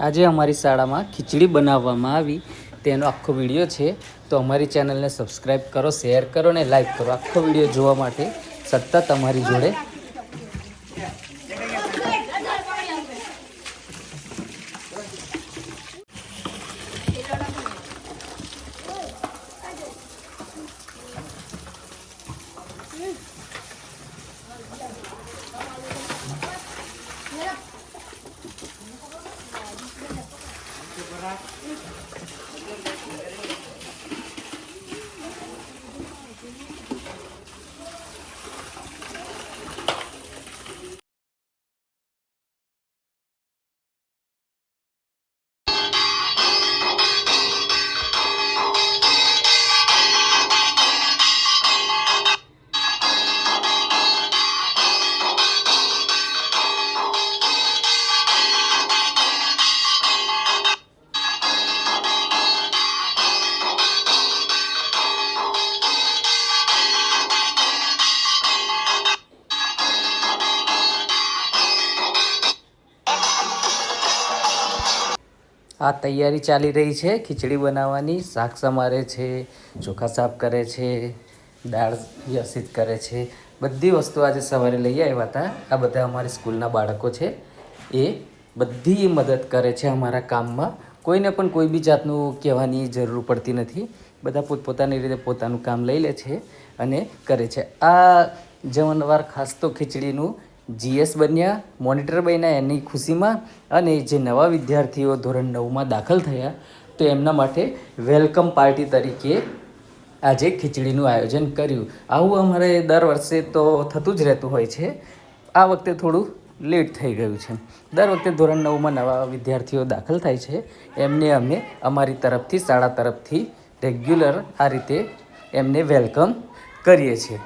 આજે અમારી શાળામાં ખીચડી બનાવવામાં આવી તેનો આખો વિડીયો છે, તો અમારી ચેનલને સબસ્ક્રાઈબ કરો, શેર કરો ને લાઈક કરો. આખો વિડીયો જોવા માટે સતત અમારી જોડે આ તૈયારી ચાલી રહી છે ખીચડી બનાવવાની. શાક સમારે છે, ચોખા સાફ કરે છે, દાળ વ્યવસ્થિત કરે છે. બધી વસ્તુ આજે સવારે લઈ આવ્યા હતા. આ બધા અમારી સ્કૂલના બાળકો છે, એ બધી મદદ કરે છે અમારા કામમાં. કોઈને પણ કોઈ બી જાતનું કહેવાની જરૂર પડતી નથી. બધા પોતપોતાની રીતે પોતાનું કામ લઈ લે છે અને કરે છે. આ જમણવાર ખાસ તો ખીચડીનું જીએસ બન્યા, મોનિટર બન્યા એની ખુશીમાં, અને જે નવા વિદ્યાર્થીઓ ધોરણ 9માં દાખલ થયા તો એમના માટે વેલકમ પાર્ટી તરીકે આજે ખીચડીનું આયોજન કર્યું. આવું અમારે દર વર્ષે તો થતું જ રહેતું હોય છે. આ વખતે થોડું લેટ થઈ ગયું છે. દર વખતે ધોરણ 9માં નવા વિદ્યાર્થીઓ દાખલ થાય છે એમને અમે અમારી તરફથી, શાળા તરફથી રેગ્યુલર આ રીતે એમને વેલકમ કરીએ છીએ.